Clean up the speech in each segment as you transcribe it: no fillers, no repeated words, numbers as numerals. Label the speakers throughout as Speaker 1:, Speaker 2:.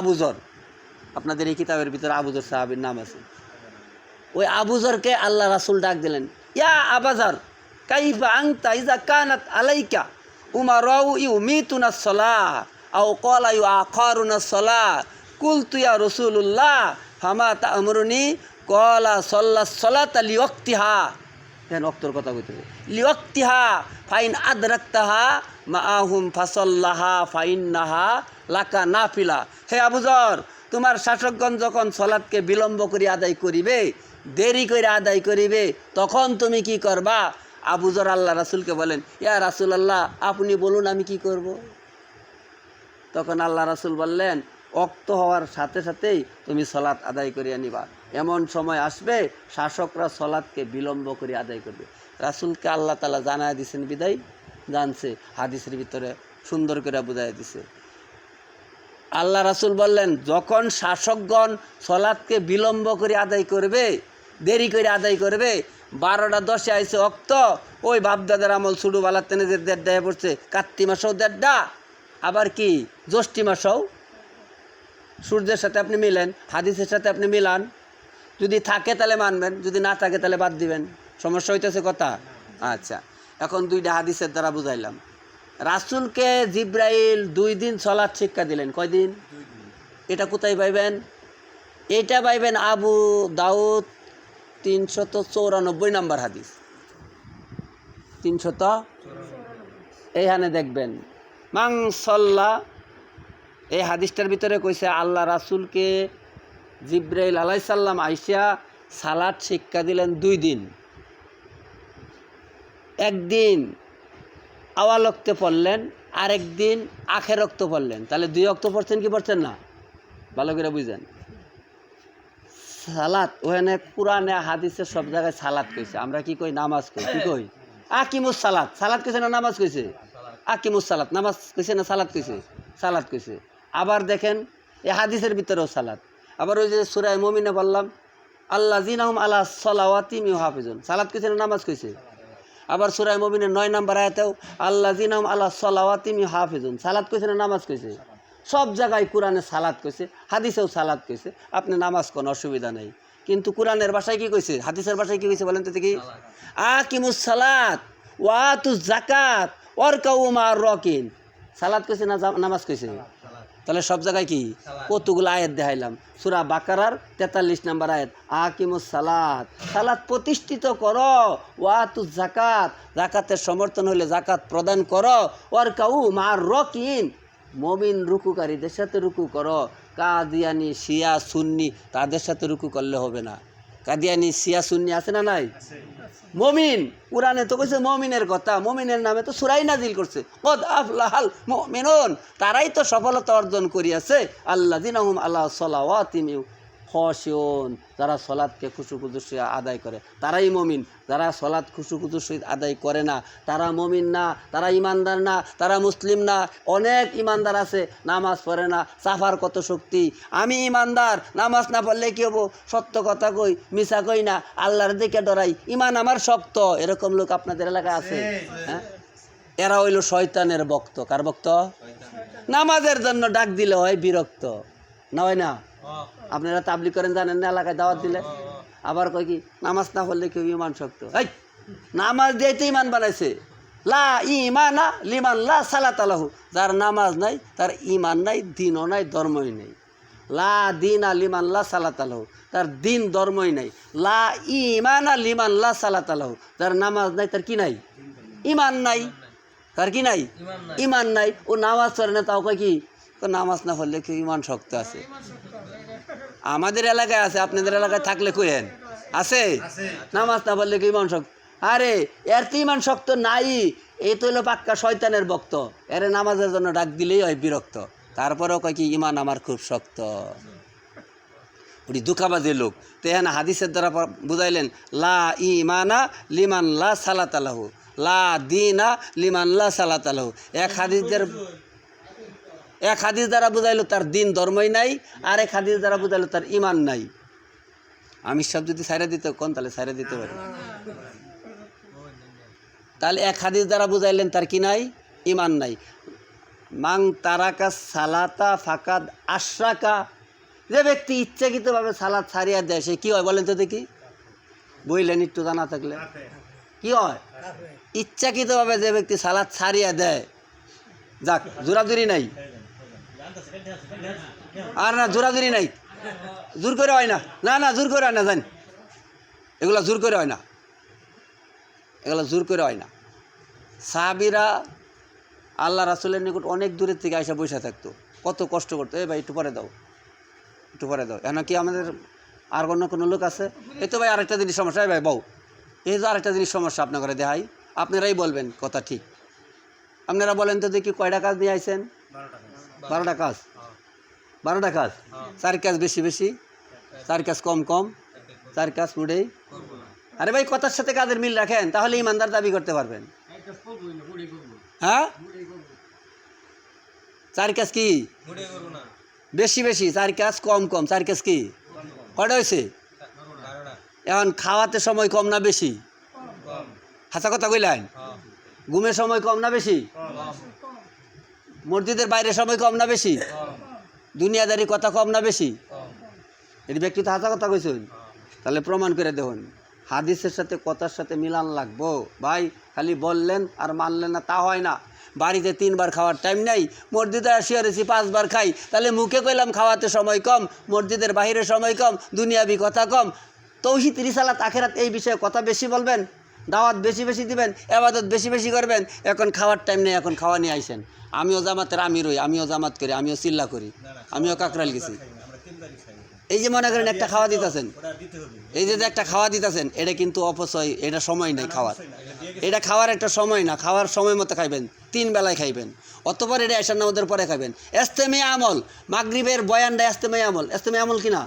Speaker 1: আবুজর, আপনাদের এই কিতাবের ভিতরে আবুজর সাহাবীর নাম আছে। ওই আবুজরকে আল্লাহ রাসূল ডাক দিলেন, ইয়া আবাজার কাইফা আনতা ইযা কানাত আলাইকা উমারাউ ইউমিতুনাস সালাহ আও ক্বালা ইউআখারুনাস সালাহ কুলতু ইয়া রাসূলুল্লাহ ফামা তা'মুরুনি ক্বালা সাল্লাস সালাতা লিওয়াক্তিহা। দেন ওয়াক্তর কথা কইতে লিওয়াক্তিহা ফাইন আদরাকতাহা মাআহুম ফাসাল্লাহা ফাইন্নাহা লাকা নাফিলা। হে আবুজর, তোমার শাসকগণ যখন সলাৎকে বিলম্ব করে আদায় করিবে, দেরি করে আদায় করিবে, তখন তুমি কি করবা? আবুজর আল্লাহ রাসূলকে বলেন, ইয়া রাসূলুল্লাহ, আপনি বলুন আমি কি করব? তখন আল্লাহ রাসূল বললেন, ওয়াক্ত হওয়ার সাথে সাথেই তুমি সলাৎ আদায় করিয়া নিবা। এমন সময় আসবে শাসকরা সলাৎকে বিলম্ব করে আদায় করবে। রাসূলকে আল্লাহ তাআলা জানায় দিয়েছেন বিদায় জানছে, হাদিসের ভিতরে সুন্দর করে বুঝাই দিছে। আল্লাহ রাসূল বললেন, যখন শাসকগণ সলাৎকে বিলম্ব করে আদায় করবে, দেরি করে আদায় করবে, 12টা 10-এ আইসে অক্ত, ওই বাপদাদার আমল ছোটোবেলার তেনে যে 1.5 পড়ছে, কার্তিক মাসেও 1.5, আবার কি জ্যৈষ্ঠী মাসেও। সূর্যের সাথে আপনি মিলেন, হাদিসের সাথে আপনি মিলান, যদি থাকে তাহলে মানবেন, যদি না থাকে তাহলে বাদ দিবেন। সমস্যা হইতেছে কথা? আচ্ছা, এখন 2টা হাদিসের দ্বারা বুঝাইলাম। রাসূলকে জিব্রাইল 2 দিন সলাৎ শিক্ষা দিলেন। কয়দিন? এটা কোথায় পাইবেন? এটা পাইবেন আবু দাউদ 394 নম্বর হাদিস। 300 এইখানে দেখবেন মান সাল্লা। এই হাদিসটার ভিতরে কইছে আল্লাহ রাসূলকে জিব্রাইল আলাইহিস সালাম আইসা সালাত শিক্ষা দিলেন 2 দিন। একদিন আওয়াল ওয়াক্তে পড়লেন, আরেকদিন আখের ওয়াক্তে পড়লেন। তাহলে 2 ওয়াক্ত পড়ছেন কি পড়ছেন না? ভালো করে বুঝেন। সালাত ওখানে কোরআনে হাদিসে সব জায়গায় সালাত কইছে। আমরা কি কই? নামাজ কই। কি কই? আকিমুস সালাত। সালাত কইছে না নামাজ কইছে? আকিমুস সালাত। নামাজ কইছে না সালাত কইছে? সালাত কইছে। আবার দেখেন এই হাদিসের ভিতরেও সালাত। আবার ওই যে সূরা মুমিনে বললাম, আল্লাযিনা হুম আলা সালাওয়াতিহিম ইউহাফিজুন। সালাত কইছে না নামাজ কইছে? আবার সূরা মুমিনের 9 নম্বর আয়াতেও আল্লাযিনা হুম আলা সালাওয়াতিহিম ইউহাফিজুন। সালাত কইছে না নামাজ কইছে? সব জায়গায় কোরআনে সালাত কইছে, হাদিসেও সালাত কইছে। আপনি নামাজ কোন অসুবিধা নেই, কিন্তু কোরআনের ভাষায় কি কইছে, হাদিসের ভাষায় কি কইছে বলেন তো দেখি? আকিমুস সালাত ওয়া আতুজ যাকাত ওয়ারকাউ মা'আর রাকিন। সালাত কইছে না নামাজ কইছে? তাহলে সব জায়গায় কি? কতগুলো আয়াত দেখাইলাম। সূরা বাকারার 43 নম্বর আয়াত, আকিমুস সালাত, সালাত প্রতিষ্ঠিত করো, ওয়া আতুজ যাকাত, যাকাতের সমর্থন হলে যাকাত প্রদান করো, ওয়ারকাউ মা'আর রাকিন, মুমিন রুকুকারীদের সাথে রুকু করো। কাদিয়ানি শিয়া সুন্নি তাদের সাথে রুকু করলে হবে না। কাদিয়ানি শিয়া সুন্নি আছে না নাই? মুমিন, কোরআনে তো কইছে মুমিনের কথা, মুমিনের নামে তো সূরাই নাজিল করছে, কদ আফলাহাল মুমিনুন, তারাই তো সফলতা অর্জন করিয়াছে। আল্লাযিনা হুম আলা সালাওয়াতিহিম খাশিউন, যারা সলাৎকে খুশুখুজুর সহিত আদায় করে তারাই মুমিন। যারা সলাৎ খুশুখুজুর সহিত আদায় করে না তারা মুমিন না, তারা ইমানদার না, তারা মুসলিম না। অনেক ইমানদার আছে নামাজ পড়ে না, সাফার কত শক্তি, আমি ইমানদার, নামাজ না পড়লে কি হবো, সত্য কথা কই, মিছা কই না, আল্লাহর দিকে ডরাই, ইমান আমার শক্ত, এরকম লোক আপনাদের এলাকায় আছে? হ্যাঁ, এরা হইল শয়তানের ভক্ত। কার ভক্ত? নামাজের জন্য ডাক দিলে হয় বিরক্ত, না হয় না? আপনারা তাবলিগ করেন জানেন না, এলাকায় দাওয়াত দিলে আবার কয় কি নামাজ না পড়লে কেউ ইমান শক্ত। এই নামাজ দিয়েতে ইমান বানাইছে। লা ইমানা লিমান লা সালাত লাহু, যার নামাজ নাই তার ইমান নাই, দিনও নাই, ধর্মই নেই। লা দিনা লিমান লা সালাত লাহু, তার দিন ধর্মই নাই। লা ইমানা লিমান লা সালাত লাহু, যার নামাজ নাই তার কি নাই? ইমান নাই। তার কি নাই? ইমান নাই। ও নামাজ পড়ে না, তাও কয় কি নামাজ না পড়লে কেউ ইমান শক্ত আছে। আমাদের এলাকায় আছে, আপনাদের এলাকায় থাকলে কইেন আছে? নামাজ না পড়লে কেউ ইমান শক্ত, আরে এর তো ইমান শক্ত নাই, এই তো হলো পাক্কা শয়তানের ভক্ত। এর নামাজের জন্য ডাক দিলেই হয় বিরক্ত, তারপরেও কয় কি ইমান আমার খুব শক্ত। উনি দুঃখাবাজের লোক। তো এখানে হাদিসের দ্বারা বুঝাইলেন, লা ইমানা লিমান লা সালাত লাহু, লা দিনা লিমান লা সালাত লাহু। এক হাদিস দ্বারা বুঝাইলো তার দিন ধর্মই নাই, আর এক হাদিস দ্বারা বুঝাইলো তার ইমান নাই। আমি সব যদি সাইরা দিতে কোন, তাহলে সাইরা দিতে পারি। তাহলে এক হাদিস দ্বারা বুঝাইলেন তার কি নাই? ইমান নাই। মাং তারাকা সালাতা ফাকাদ আশরাকা, যে ব্যক্তি ইচ্ছাকৃতভাবে সালাত ছাড়িয়া দেয় সে কি হয় বলেন তো দেখি, বইলেন একটু জানা থাকলে কি হয়? ইচ্ছাকৃতভাবে যে ব্যক্তি সালাত ছাড়িয়া দেয়, যাক জোরাজুরি নাই, আর না জোরাজুরি নাই, জোর করে হয় না, না না জোর করে হয় না, জান এগুলো জোর করে হয় না, এগুলো জোর করে হয় না। সাহাবীরা আল্লাহ রাসূলের নিকট অনেক দূরের থেকে আইসা বসে থাকতো, কত কষ্ট করতো, ভাই একটু পরে দাও, একটু পরে দাও, এখন কি আমাদের আর অন্য কোনো লোক আছে? এই তো ভাই আরেকটা জিনিস সমস্যা, ভাই বউ এই তো আরেকটা জিনিস সমস্যা আপনার ঘরে দেখাই, আপনারাই বলবেন কথা ঠিক, আপনারা বলেন তো দেখি কয়টা কাজ নিয়ে আইছেন? 12টা কাজ, 12টা কাজ, 4 কাজ বেশি বেশি, 4 কাজ কম কম, 4 কাজ মুড়েই। আরে ভাই কথার সাথে কাজের মিল রাখেন, তাহলে ইমানদার দাবি করতে পারবেন। হ্যাঁ 4 কাজ কি বেশি বেশি, 4 কাজ কম কম, 4 কাজ কি কয়টা হয়েছে? এখন খাওয়াতে সময় কম না বেশি? হাসা কথা কইলেন। ঘুমের সময় কম না বেশি? মসজিদের বাইরে সময় কম না বেশি? দুনিয়াদারি কথা কম না বেশি? এটি ব্যক্তি তো হাসা কথা কইছেন, তাহলে প্রমাণ করে দেখুন হাদিসের সাথে কথার সাথে মিলান লাগবো। ভাই খালি বললেন আর মানলেন না তা হয় না। বাড়িতে 3 বার খাওয়ার টাইম নেই, মসজিদে আসিয়া রয়েছি 5 বার খাই, তাহলে মুখে কইলাম খাওয়াতে সময় কম, মসজিদের বাহিরে সময় কম, দুনিয়াবি কথা কম, তৌহিদ রিসালাত আখিরাত এই বিষয়ে কথা বেশি বলবেন, দাওয়াত বেশি বেশি দিবেন, ইবাদত বেশি বেশি করবেন, এখন খাওয়ার টাইম নেই, এখন খাওয়া নিয়ে আইসেন। আমিও জামাতের আমির হই, আমিও জামাত করি, আমিও চিল্লা করি, আমিও কাকরাইল গেছি। এই যে মনে করেন একটা খাওয়া দিতেছেন, এই যে একটা খাওয়া দিতেছেন, এটা কিন্তু অপচয়, এটা সময় নেই খাওয়ার, এটা খাওয়ার একটা সময় না, খাওয়ার সময় মতো খাইবেন, 3 বেলায় খাইবেন, অতপর এটা এশার নামাজের পরে খাবেন। ইস্তেমাই আমল, মাগরিবের বয়ানটা ইস্তেমাই আমল, ইস্তেমাই আমল কিনা?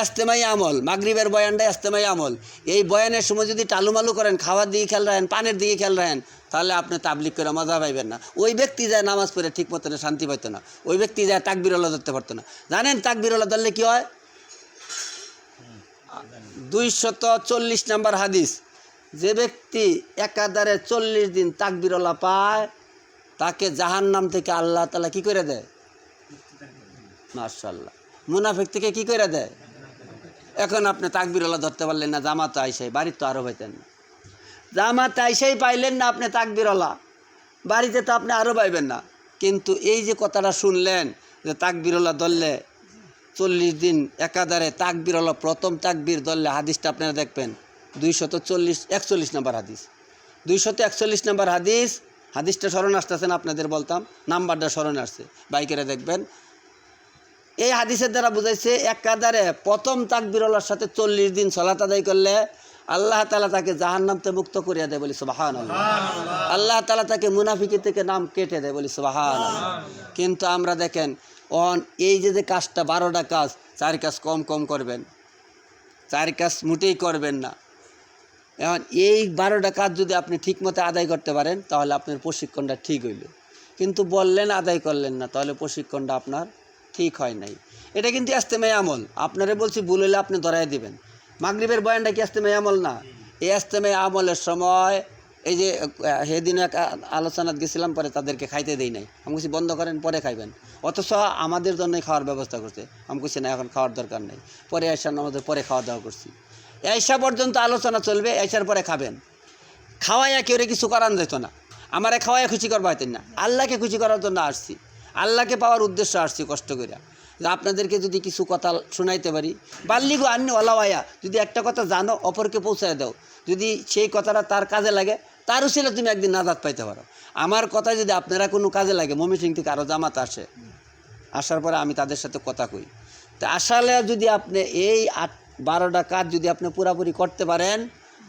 Speaker 1: ইস্তেমাই আমল, মাগরিবের বয়ানটা ইস্তেমাই আমল। এই বয়ানের সময় যদি টালুমালু করেন, খাওয়ার দিকে খেয়াল রাখেন, পানের দিকে খেয়াল রাখেন, তাহলে আপনি তাবলিগ করে মজা পাইবেন না। ওই ব্যক্তি যায় নামাজ পড়ে ঠিক মতো শান্তি পাইতো না, ওই ব্যক্তি যায় তাকবীরুল্লাহ ধরতে পারতো না। জানেন তাকবীরুল্লাহ ধরলে কি হয়? 240 নম্বর হাদিস, যে ব্যক্তি একাধারে 40 দিন তাকবীরুল্লাহ পায় তাকে জাহান্নাম থেকে আল্লাহ তাআলা কি করে দেয়? মাশাআল্লাহ। মুনাফিক থেকে কি করে দেয়? এখন আপনি তাকবীরুল্লাহ ধরতে পারলেন না, জামাতে আইসাই, বাড়িতে তো আরও পাইতেন না, জামাতে আইসাই পাইলেন না আপনি তাকবীরুল্লাহ, বাড়িতে তো আপনি আরও পাইবেন না। কিন্তু এই যে কথাটা শুনলেন যে তাকবীরুল্লাহ ধরলে 40 দিন একাধারে তাকবীরুল্লাহ, প্রথম তাকবীর ধরলে, হাদিসটা আপনারা দেখবেন 241 নম্বর হাদিস, 241 নম্বর হাদিস, হাদিসটা স্মরণ আসতেছে না আপনাদের বলতাম, নাম্বারটা স্মরণ আসছে, বাইকেরা দেখবেন। এই হাদিসের দ্বারা বুঝাইছে একাধারে প্রথম তাকবীরুল্লাহর সাথে 40 দিন সালাত আদায় করলে আল্লাহ তাআলা তাকে জাহান্নাম থেকে মুক্ত করিয়া দেয়, বলি সুবহানাল্লাহ। আল্লাহ তাআলা তাকে মুনাফিকি থেকে নাম কেটে দেয়, বলি সুবহানাল্লাহ। কিন্তু আমরা দেখেন এই যে কাজটা 12টা কাজ, 4 কাজ কম কম করবেন, 4 কাজ মোটেই করবেন না। এখন এই 12টা কাজ যদি আপনি ঠিকমতো আদায় করতে পারেন তাহলে আপনার প্রশিক্ষণটা ঠিক হইল, কিন্তু বললেন আদায় করলেন না, তাহলে প্রশিক্ষণটা আপনার ঠিক হয় নাই। এটা কিন্তু ইস্তেমাই আমল, আপনারা বলছি ভুল হইলে আপনি ধরাই দিবেন। মাগরিবের বয়ানটা কি ইস্তেমাই আমল না? এই ইস্তেমাই আমলের সময় এই যে সেদিন এক আলোচনাত গেছিলাম, পরে তাদেরকে খাইতে দেই নাই, আমি বলছি বন্ধ করেন পরে খাইবেন, অথচ আমাদের জন্যই খাওয়ার ব্যবস্থা করছে। আমি বলছি না এখন খাওয়ার দরকার নেই, পরে আইসার নামাজের পরে খাওয়া দাওয়া করছি। আইসা পর্যন্ত আলোচনা চলবে, আইসার পরে খাবেন। খাওয়াইয়া কেউ কিছু করান যেত না, আমারে খাওয়াইয়া খুশি করবা হইতেন না, আল্লাহকে খুশি করার জন্য আসছি, আল্লাহকে পাওয়ার উদ্দেশ্য আসছি কষ্ট করে। যে আপনাদেরকে যদি কিছু কথা শোনাইতে পারি, বাল্লিগো আন্নি ওলাওয়াইয়া, যদি একটা কথা জানো অপরকে পৌঁছায় দাও, যদি সেই কথাটা তার কাজে লাগে, তার উসিলে তুমি একদিন নাজাত পাইতে পারো। আমার কথা যদি আপনারা কোনো কাজে লাগে, ময়মনসিং থেকে আরও জামাত আসে, আসার পরে আমি তাদের সাথে কথা কই, তো আসলে যদি আপনি এই 12টা কাজ যদি আপনি পুরাপুরি করতে পারেন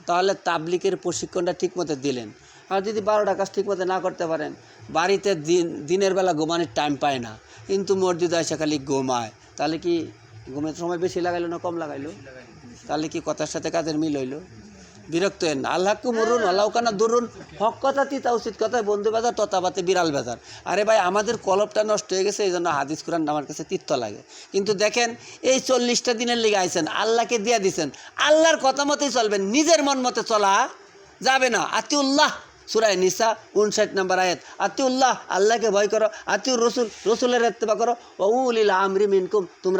Speaker 1: তাহলে তাবলিগের প্রশিক্ষণটা ঠিকমতো দিলেন। আর যদি 12টা কাজ ঠিকমতো না করতে পারেন, বাড়িতে দিনের বেলা ঘুমানোর টাইম পায় না, কিন্তু মসজিদে এসে খালি ঘুমায়, তাহলে কি ঘুমের সময় বেশি লাগাইলো না কম লাগাইলো? তাহলে কি কথার সাথে কাজের মিল হইলো? বিরক্ত হেন না। আল্লাহকে মরুন আল্লাহকানা দরুন, হক কথা তিতা উচিত কথায় বন্ধু বাজার ততাবাতে বিড়াল বাজার। আরে ভাই আমাদের কলপটা নষ্ট হয়ে গেছে, এই জন্য হাদিস কুরআন আমার কাছে তিত্ত লাগে। কিন্তু দেখেন এই 40টা দিনের লেগে আইছেন, আল্লাহকে দিয়া দিছেন, আল্লাহর কথা মতোই চলবেন, নিজের মন মতো চলা যাবে না। আতিউল্লাহ সূরা নিসা 59 নম্বর আয়াত, আতিউল্লাহ, আল্লাহকে ভয় করো, আতিউর রসুল, রসুলের ইত্তেবা করো, ওয়া উলিল আমরি মিনকুম, তোমরা